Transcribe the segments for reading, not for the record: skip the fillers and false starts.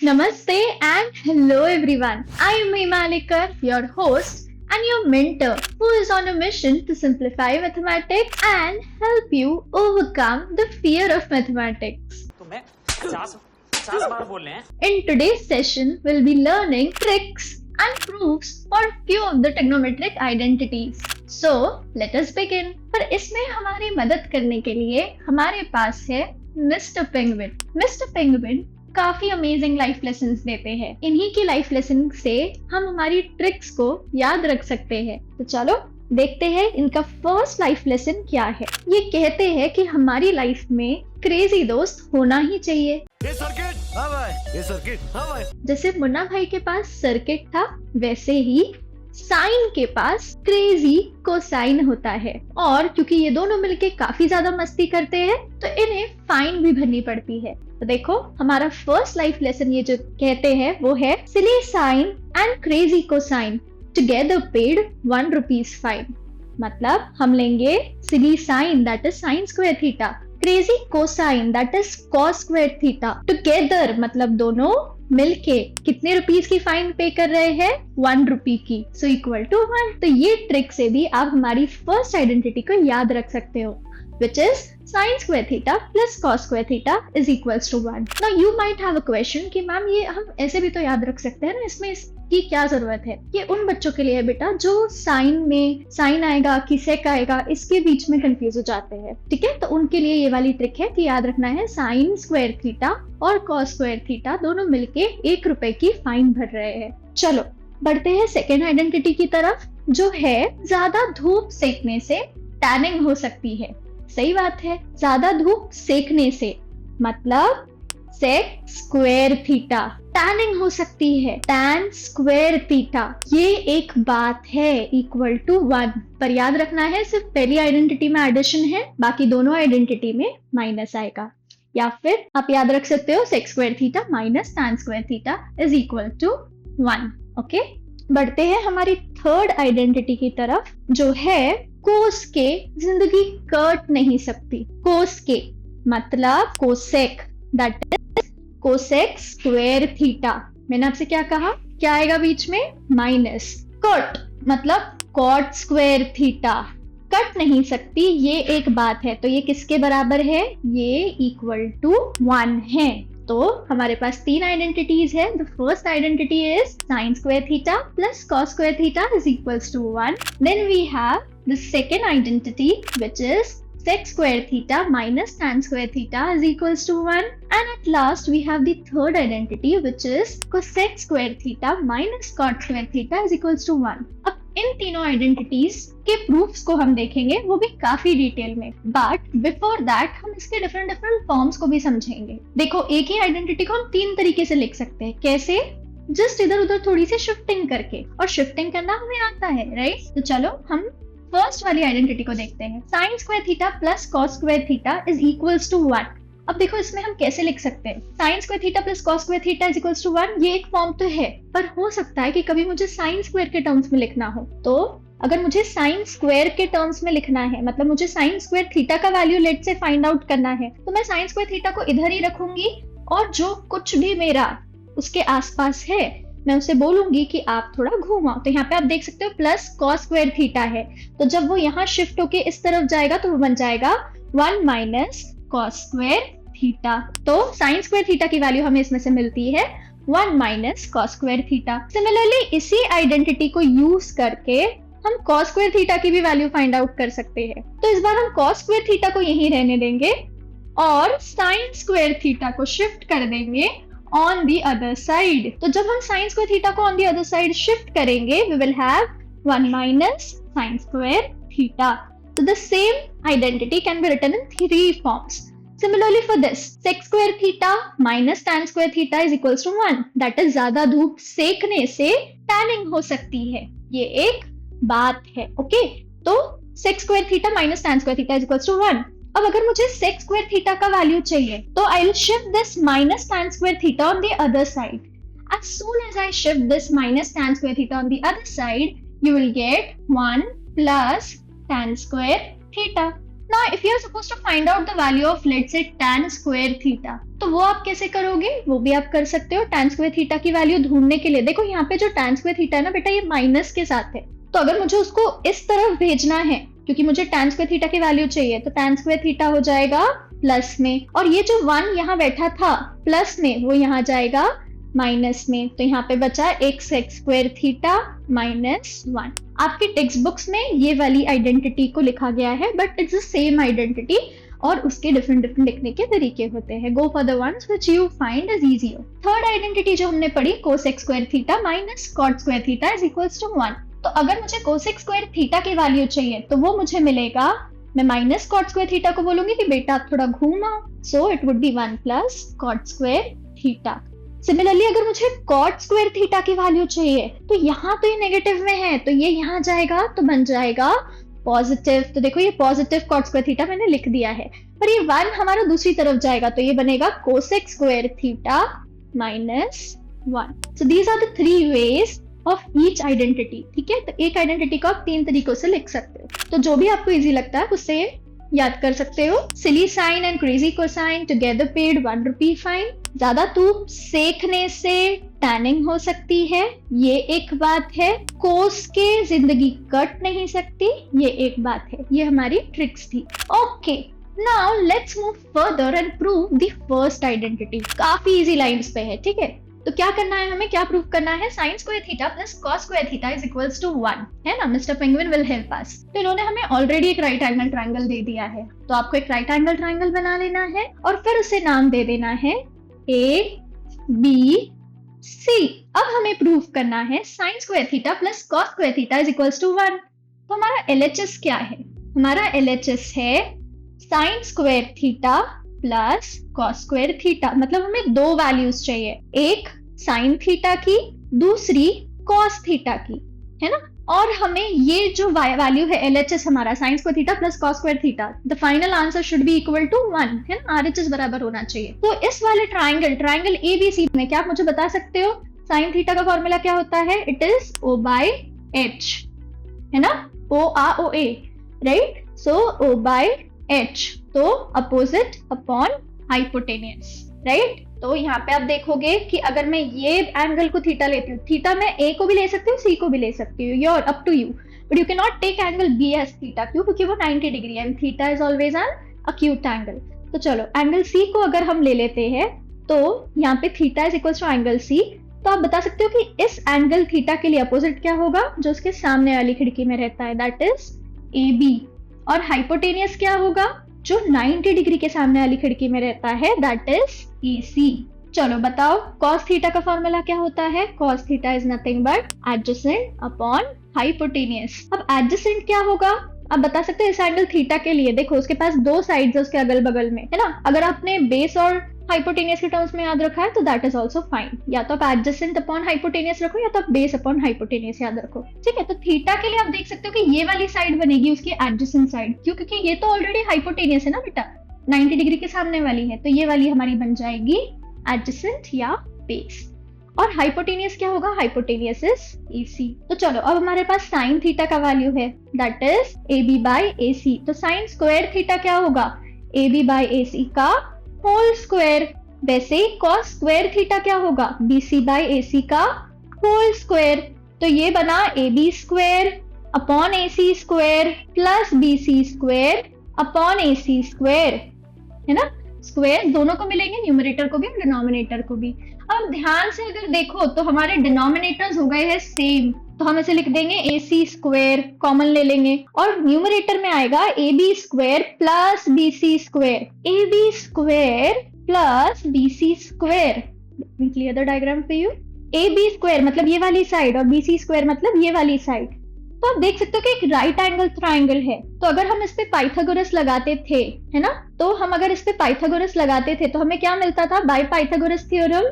Namaste and hello everyone. I am Himalikar, your host and your mentor who is on a mission to simplify mathematics and help you overcome the fear of mathematics. In today's session, we'll be learning tricks and proofs for few of the trigonometric identities. So, let us begin. पर इसमें हमारी मदद करने के लिए हमारे पास है mister penguin. Mister penguin काफी अमेजिंग लाइफ लेसन्स देते हैं। इन्हीं की लाइफ लेसन से हम हमारी ट्रिक्स को याद रख सकते हैं। तो चलो देखते हैं इनका फर्स्ट लाइफ लेसन क्या है। ये कहते हैं कि हमारी लाइफ में क्रेजी दोस्त होना ही चाहिए। ये सर्किट हाँ भाई, ये सर्किट हाँ भाई। जैसे मुन्ना भाई के पास सर्किट था, वैसे ही साइन के पास क्रेजी कोसाइन होता है। और क्योंकि ये दोनों मिलके काफी ज्यादा मस्ती करते हैं तो इन्हें फाइन भी भरनी पड़ती है। तो देखो हमारा फर्स्ट लाइफ लेसन ये जो कहते हैं वो है silly sine and crazy cosine together paid 1 rupees fine. मतलब हम लेंगे silly sine that is sine square theta, crazy cosine that is cos square theta. Together मतलब दोनों मिलके कितने रुपीस की फाइन पे कर रहे हैं, 1 रुपी की। So equal to 1। तो ये ट्रिक से भी आप हमारी फर्स्ट आइडेंटिटी को याद रख सकते हो, which is sin square theta plus cos square theta is equals to 1. Now you might have a question कि मैम ये हम ऐसे भी तो याद रख सकते हैं ना, इसमें इसकी क्या जरूरत है। ये उन बच्चों के लिए है बेटा जो साइन में साइन आएगा कि सेक आएगा इसके बीच में कंफ्यूज हो जाते हैं। ठीक है, तो उनके लिए ये वाली ट्रिक है कि याद रखना है साइन स्क्वायर थीटा और कॉस स्क्वायर थीटा दोनों मिलके 1 रुपए की फाइन भर रहे हैं। चलो बढ़ते हैं सेकेंड आइडेंटिटी की तरफ, जो है ज्यादा धूप सेकने से टैनिंग हो सकती है। सही बात है, ज्यादा धूप सेकने से मतलब सेक स्क्वायर थीटा टैनिंग हो सकती है, टैन स्क्वायर थीटा। ये एक बात है इक्वल टू 1। पर याद रखना है सिर्फ पहली आइडेंटिटी में एडिशन है, बाकी दोनों आइडेंटिटी में माइनस आएगा। या फिर आप याद रख सकते हो sec square theta minus tan square theta is equal to 1। Okay, बढ़ते हैं हमारी थर्ड आइडेंटिटी की तरफ, जो है कोस के जिंदगी कट नहीं सकती। कोस के मतलब cosec that is cosec square theta. मैंने आपसे क्या कहा, क्या आएगा बीच में, माइनस। कट मतलब कॉट स्क्वायर थीटा, कट नहीं सकती, ये एक बात है। तो ये किसके बराबर है, ये इक्वल टू 1 है। तो हमारे पास 3 आइडेंटिटीज है। The first identity is sine square theta plus cos square theta is equals to 1। Then we have the second identity which is sec square theta minus tan square theta is equals to 1, and at last we have the third identity which is cosec square theta minus cot square theta is equals to 1. अब इन तीनों identities के proofs को हम देखेंगे, वो भी काफी detail में। बट बिफोर दैट हम इसके डिफरेंट फॉर्म्स को भी समझेंगे। देखो एक ही आइडेंटिटी को हम 3 तरीके से लिख सकते हैं। कैसे, जस्ट इधर उधर थोड़ी सी शिफ्टिंग करके, और शिफ्टिंग करना हमें आता है, राइट। तो चलो हम फर्स्ट वाली आइडेंटिटी को देखते हैं। Sine square theta plus cos square theta is equals to 1। अब देखो इसमें हम कैसे लिख सकते हैं, sine square theta plus cos square theta is equals to 1। ये एक फॉर्म तो है, पर हो सकता है कि कभी मुझे साइन स्क्वायर के टर्म्स में लिखना हो। तो अगर मुझे साइन स्क्वायर के टर्म्स में लिखना है, मतलब मुझे साइन स्क्वायर थीटा का वैल्यू लेट से फाइंड आउट करना है, तो मैं साइन स्क्वायर थीटा को इधर ही रखूंगी और जो कुछ भी मेरा उसके आसपास है मैं उसे बोलूंगी कि आप थोड़ा घुमाओ। तो यहाँ पे आप देख सकते हो प्लस कॉस स्क्वायर थीटा है, तो जब वो यहाँ शिफ्ट होके इस तरफ जाएगा तो वो बन जाएगा 1 माइनस कॉस स्क्वायर थीटा। तो साइन स्क्वायर थीटा की वैल्यू हमें इसमें से मिलती है 1 minus cos square theta. Similarly इसी आइडेंटिटी को यूज करके हम कॉस स्क्वायर थीटा की भी वैल्यू फाइंड आउट कर सकते हैं। तो इस बार हम कॉस स्क्वायर थीटा को यहीं रहने देंगे और साइन स्क्वायर थीटा को शिफ्ट कर देंगे on the other side। तो जब हम sin square theta को on the other side shift करेंगे, we will have 1 minus sin square theta. So the same identity can be written in 3 forms. Similarly for this, sec square theta minus tan square theta is equals to 1. That is ज्यादा धूप सेकने से tanning हो सकती है, ये एक बात है। ओके, तो sec square theta minus tan square theta is equals to 1। अब अगर मुझे sec square theta का वैल्यू चाहिए तो I will shift this minus tan square theta on the other side. As soon as I shift this minus tan square theta on the other side, you will get 1 plus tan square theta. Now, if you are supposed to find out the value of let's say tan square theta, तो वो आप कैसे करोगे? वो भी आप कर सकते हो tan square theta की वैल्यू ढूंढने के लिए। देखो यहाँ पे जो tan square theta है ना बेटा, ये माइनस के साथ है, तो अगर मुझे उसको इस तरफ भेजना है, क्योंकि मुझे tan square theta की वैल्यू चाहिए, तो tan square theta हो जाएगा प्लस में, और ये जो 1 यहाँ बैठा था प्लस में, वो यहाँ जाएगा माइनस में, तो यहाँ पे बचा x स्क्वायर थीटा माइनस 1। आपकी टेक्स्ट बुक्स में ये वाली आइडेंटिटी को लिखा गया है, but it's the same identity, और उसके डिफरेंट डिफरेंट लिखने के तरीके होते हैं। Go for the ones which you find is easier. Third identity जो हमने पढ़ी, cosec square theta minus cot square theta is equals to 1। तो अगर मुझे कोसेक स्क्वायर थीटा की वैल्यू चाहिए, तो वो मुझे मिलेगा, मैं माइनस कॉट स्क्वायर थीटा को बोलूंगी कि बेटा आप थोड़ा घूमाओ, so it would be 1 plus cot square theta. Similarly अगर मुझे कॉट स्क्वायर थीटा की वैल्यू चाहिए, तो यहाँ तो ये नेगेटिव में है, तो ये यहाँ जाएगा, तो बन जाएगा पॉजिटिव। तो देखो ये पॉजिटिव कॉट स्क्वायर थीटा मैंने लिख दिया है, पर ये 1 हमारा दूसरी तरफ जाएगा, तो ये बनेगा cosec square theta minus 1। So these are the 3 ways of each identity. ठीक है, तो एक आइडेंटिटी को आप 3 तरीकों से लिख सकते हो, तो जो भी आपको इजी लगता है उससे याद कर सकते हो। Silly sine and crazy cosine together paid 1 rupee fine. ज्यादा धूप सेकने से टैनिंग हो सकती है, ये एक बात है। कोस के जिंदगी कट नहीं सकती, ये एक बात है। ये हमारी ट्रिक्स थी। Okay, now let's move further and prove the first identity. काफी इजी लाइंस पे है, ठीक है। तो क्या करना है, हमें क्या प्रूव करना है? Sine square theta plus cos square theta is equals to 1, है ना। Mister penguin will help us. तो इन्होंने हमें ऑलरेडी एक राइट एंगल ट्रायंगल दे दिया है, तो आपको एक राइट एंगल ट्रायंगल बना लेना है और फिर उसे नाम दे देना है ए बी सी। अब हमें प्रूव करना है sine square theta plus cos square theta is equals to 1। तो हमारा LHS क्या है? हमारा LHS है sine square theta plus cos square theta. मतलब हमें 2 वैल्यूज चाहिए, एक साइन थीटा की, दूसरी कॉस थीटा की, है ना। और हमें ये जो वैल्यू है LHS हमारा sine square theta plus cos square theta, the final answer should be equal to 1, है ना। RHS बराबर होना चाहिए। तो इस वाले ट्राइंगल ABC में क्या आप मुझे बता सकते हो साइन थीटा का फॉर्मूला क्या होता है? इट इज O/H, है ना, OROA, राइट। सो O/H, तो अपोजिट अपॉन हाइपोटेनियस, राइट। तो यहाँ पे आप देखोगे कि अगर मैं ये एंगल को थीटा लेती हूँ, थीटा मैं A को भी ले सकती हूँ, C को भी ले सकती हूँ, your up to you, but you can not take angle B as theta. क्यों? क्योंकि वो 90 डिग्री है and theta is always an acute angle. तो चलो एंगल C को अगर हम ले लेते हैं, तो यहाँ पे theta is equal to angle C। तो आप बता सकते हो कि इस एंगल थीटा के लिए अपोजिट क्या होगा? जो उसके सामने वाली खिड़की में रहता है, दैट इज AB। और हाइपोटेनियस क्या होगा? जो 90 डिग्री के सामने वाली खिड़की में रहता है, दैट इज AC। चलो बताओ cos थीटा का फॉर्मूला क्या होता है? cos theta is nothing but adjacent upon hypotenuse. अब एडजेसेंट क्या होगा? आप बता सकते हो इस एंगल थीटा के लिए, देखो उसके पास 2 साइड्स है उसके अगल बगल में, है ना। अगर आपने बेस और हाइपोटेनियस के टर्म्स में याद रखा है तो दैट इज ऑल्सो फाइन। या तो आप एडजेसेंट अपॉन हाइपोटेनियस रखो, या तो आप बेस अपॉन हाइपोटेनियस याद रखो, ठीक है। तो थीटा के लिए आप देख सकते हो कि ये वाली साइड बनेगी उसकी एडजेसेंट साइड। क्यों? क्योंकि ये तो ऑलरेडी हाइपोटेनियस है ना बेटा, 90 डिग्री के सामने वाली है, तो ये वाली हमारी बन जाएगी एडजेसेंट या बेस। और हाइपोटेनियस क्या होगा? Hypotenuse is AC। तो चलो अब हमारे पास साइन थीटा का वैल्यू है, दैट इज AB/AC। तो साइन स्क्वायर थीटा क्या होगा? AB/AC का होल स्क्वायर। वैसे ही कॉस स्क्वायर थीटा क्या होगा? BC/AC का होल स्क्वायर। तो ये बना AB square upon AC square plus BC square upon AC square, है ना। स्क्वायर दोनों को मिलेंगे, न्यूमरेटर को भी और डिनोमिनेटर को भी। अब ध्यान से अगर देखो तो हमारे डिनोमिनेटर्स हो गए हैं सेम, तो हम इसे लिख देंगे AC स्क्वायर, कॉमन ले लेंगे, और न्यूमरेटर में आएगा AB square plus BC square. AB square plus BC square. Let me clear the diagram for you. AB square मतलब ये वाली साइड और BC स्क्वायर मतलब ये वाली साइड। तो आप देख सकते हो कि एक राइट एंगल ट्राइंगल है, तो अगर हम इस पे पाइथागोरस लगाते थे, है ना, तो हम अगर इस पे पाइथागोरस लगाते थे तो हमें क्या मिलता था? By Pythagoras theorem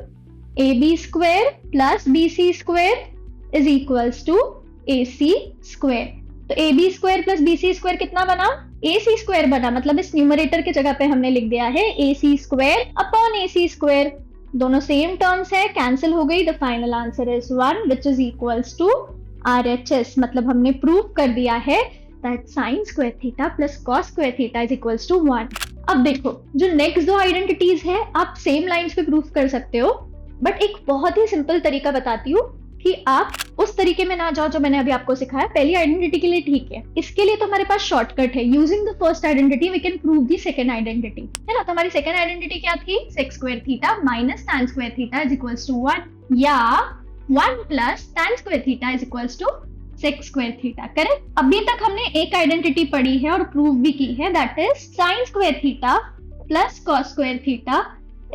AB square plus BC square is equals to AC square. तो AB square plus BC square कितना बना? AC स्क्वायर बना। मतलब इस न्यूमरेटर की जगह पे हमने लिख दिया है AC square upon AC square. दोनों सेम टर्म्स है, कैंसिल हो गई। The final answer is 1 which is equals to RHS। मतलब हमने प्रूव कर दिया है that sine square theta plus cos square theta is equals to 1। अब देखो जो नेक्स्ट दो आइडेंटिटीज है आप सेम लाइंस पे प्रूफ कर सकते हो, बट एक बहुत ही सिंपल तरीका बताती हूँ कि आप उस तरीके में ना जाओ जो मैंने अभी आपको सिखाया। पहली आइडेंटिटी के लिए ठीक है, इसके लिए तो हमारे पास शॉर्टकट है। Using the first identity we can prove the second identity, है ना। तो हमारी सेकंड आइडेंटिटी क्या थी? Sec square theta minus tan square theta is equals to 1, या 1 plus tan square theta is equals to sec square theta. Correct. अभी तक हमने एक आइडेंटिटी पढ़ी है और प्रूव भी की है, that is sine square theta plus cos square theta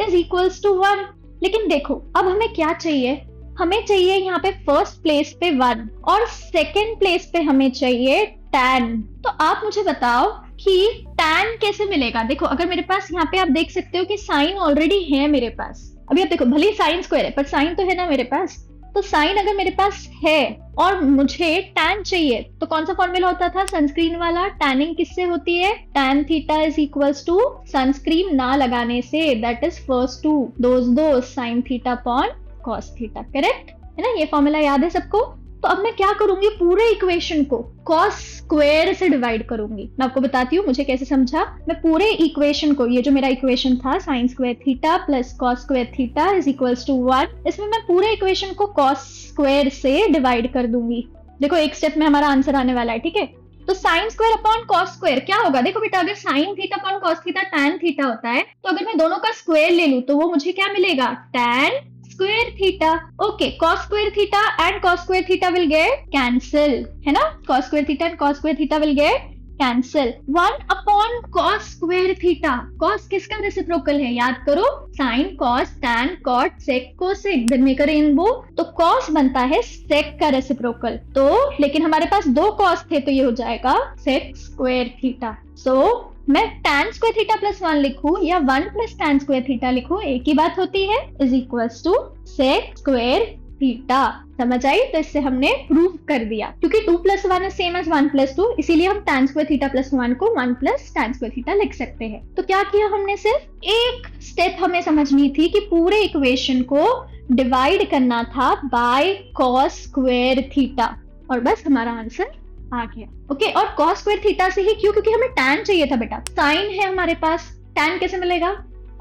is equals to 1। लेकिन देखो अब हमें क्या चाहिए? हमें चाहिए यहाँ पे फर्स्ट प्लेस पे 1 और सेकंड प्लेस पे हमें चाहिए tan। तो आप मुझे बताओ कि tan कैसे मिलेगा? देखो अगर मेरे पास यहाँ पे आप देख सकते हो कि साइन ऑलरेडी है मेरे पास। अभी आप देखो भले ही साइन स्क्वायर है पर साइन तो है ना मेरे पास। तो साइन अगर मेरे पास है और मुझे tan चाहिए तो कौन सा फॉर्मूला होता था? सनस्क्रीन वाला। टैनिंग किससे होती है? tan theta is equals to sunscreen ना लगाने से, दैट इज फर्स्ट टू दो sine theta upon cos theta. Correct है ना? ये फॉर्मूला याद है सबको? तो अब मैं क्या करूंगी? पूरे इक्वेशन को कॉस स्क्वायर से डिवाइड करूंगी। मैं आपको बताती हूँ मुझे कैसे समझा। मैं पूरे इक्वेशन को, ये जो मेरा इक्वेशन था sine square theta plus cos square theta is equals to 1, इसमें मैं पूरे इक्वेशन को कॉस स्क्वायर से डिवाइड कर दूंगी। देखो एक स्टेप में हमारा आंसर आने वाला है, ठीक है। तो sine square upon cos square क्या होगा? देखो बेटा अगर sign theta upon cos theta tan theta होता है तो अगर मैं दोनों का स्क्वायर ले लूं तो वो मुझे क्या मिलेगा? Tan square theta. Okay, cos square theta and cos square theta will get cancel, है ना। Cos square theta and cos square theta will get cancel. 1 upon cos square theta. Cos किसका रेसिप्रोकल है? याद करो, sine cos tan cot sec cosec, then make a rainbow. तो cos बनता है सेक का रेसिप्रोकल। तो लेकिन हमारे पास दो कॉस थे तो ये हो जाएगा सेक स्क्वायर थीटा। सो मैं tan स्क्वायर थीटा प्लस 1 लिखूं या 1 प्लस tan स्क्वायर थीटा लिखूं, एक ही बात होती है, is equals to sec square theta. समझ आई? तो इससे हमने प्रूव कर दिया। क्योंकि 2 plus 1 is same as 1 plus 2, इसीलिए हम tan स्क्वायर थीटा प्लस 1 को 1 प्लस tan स्क्वायर थीटा लिख सकते हैं। तो क्या किया हमने? सिर्फ एक स्टेप हमें समझनी थी कि पूरे इक्वेशन को डिवाइड करना था बाय कॉस स्क्वायर थीटा और बस हमारा आंसर आ गया। ओके, और कॉस स्क्वायर थीटा से ही क्यों? क्योंकि हमें tan चाहिए था बेटा। साइन है हमारे पास, tan कैसे मिलेगा?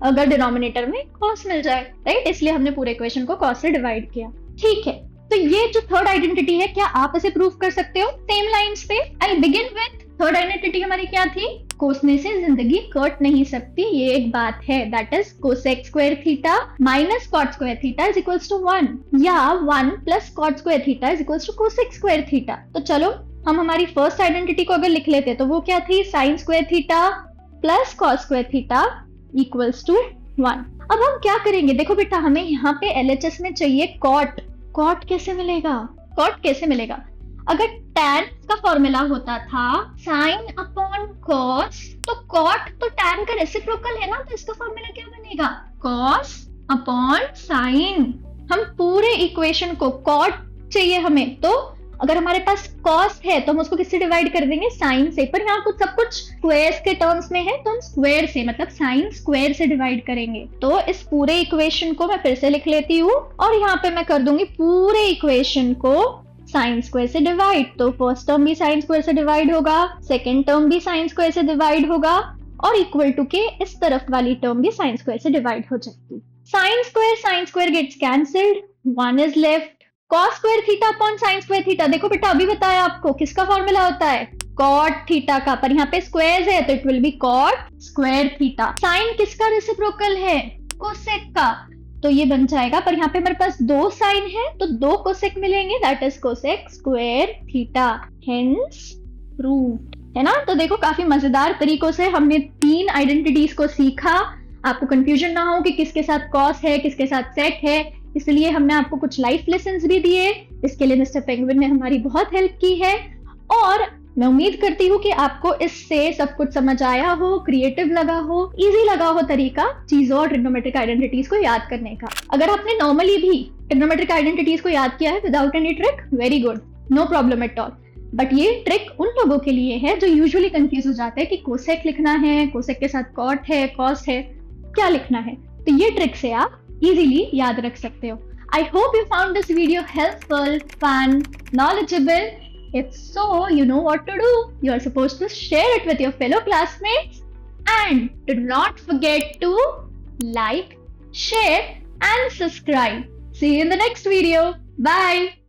अगर डिनोमिनेटर में कॉस मिल जाए, राइट। इसलिए हमने पूरे इक्वेशन को कॉस से डिवाइड किया। ठीक है, तो ये जो थर्ड आइडेंटिटी है क्या आप इसे प्रूव कर सकते हो सेम लाइंस पे? I begin with third identity हमारी क्या थी? कोसने से जिंदगी कट नहीं सकती, ये एक बात है, that is cosec square theta minus cot square theta is equals to 1, या 1 plus cot square theta is equals to cosec square theta. तो चलो हम हमारी फर्स्ट आइडेंटिटी को अगर लिख लेते तो वो क्या थी? Sine square theta plus cos square theta equals to 1। अब हम क्या करेंगे? देखो बेटा हमें यहाँ पे LHS में चाहिए कॉट। कॉट कैसे मिलेगा? कॉट कैसे मिलेगा? अगर tan का फॉर्मूला होता था साइन अपॉन कॉस, तो कॉट तो tan का रेसिप्रोकल है ना, तो इसका फॉर्मूला क्या बनेगा? Cos upon sine. हम पूरे इक्वेशन को कॉट चाहिए हमें, तो अगर हमारे पास कॉस है तो हम उसको किससे डिवाइड कर देंगे? साइन से। पर यहाँ कुछ सब कुछ स्क्वायर्स के टर्म्स में है तो हम स्क्वायर से, मतलब साइन स्क्वायर से डिवाइड करेंगे। तो इस पूरे इक्वेशन को मैं फिर से लिख लेती हूँ और यहाँ पे मैं कर दूंगी पूरे इक्वेशन को साइन स्क्वायर से डिवाइड। तो फर्स्ट टर्म भी साइन स्क्वायर से डिवाइड होगा, सेकेंड टर्म भी साइन स्क्वायर से डिवाइड होगा और इक्वल टू के इस तरफ वाली टर्म भी साइन स्क्वायर से डिवाइड हो जाएगी। Sine square gets cancelled, 1 is left. Cos square theta upon sine square theta, देखो बेटा अभी बताया आपको किसका फॉर्मूला होता है? कॉट थीटा का, पर यहाँ पे स्क्वायर है तो it will be cot square theta. Sine किसका रेसिप्रोकल है? कोसेक का, तो ये बन जाएगा, पर यहाँ पे हमारे पास दो साइन है तो दो कोसेक मिलेंगे, that is cosec square theta, hence proved, है ना। तो देखो काफी मजेदार तरीकों से हमने 3 आइडेंटिटीज को सीखा। आपको कंफ्यूजन ना हो कि किसके साथ कॉस है किसके साथ सेक है, इसलिए हमने आपको कुछ लाइफ लेसन्स भी दिए। इसके लिए मिस्टर पेंगुइन ने हमारी बहुत हेल्प की है और मैं उम्मीद करती हूँ कि आपको इससे सब कुछ समझ आया हो, क्रिएटिव लगा हो, इजी लगा हो तरीका चीजों और ट्रिग्नोमेट्रिक आइडेंटिटीज को याद करने का। अगर आपने नॉर्मली भी ट्रिग्नोमेट्रिक आइडेंटिटीज को याद किया है without any trick, very good, no problem at all. But ये ट्रिक उन लोगों के लिए है जो यूजुअली कंफ्यूज हो जाते हैं कि कोसेक लिखना है, कोसेक के साथ कॉट है, कॉस है, क्या लिखना है। तो ये ट्रिक से आप इजीली याद रख सकते हो। I hope you found this video helpful, fun, knowledgeable. If so, you know what to do. You are supposed to share it with your fellow classmates and do not forget to like, share and subscribe. See you in the next video. Bye.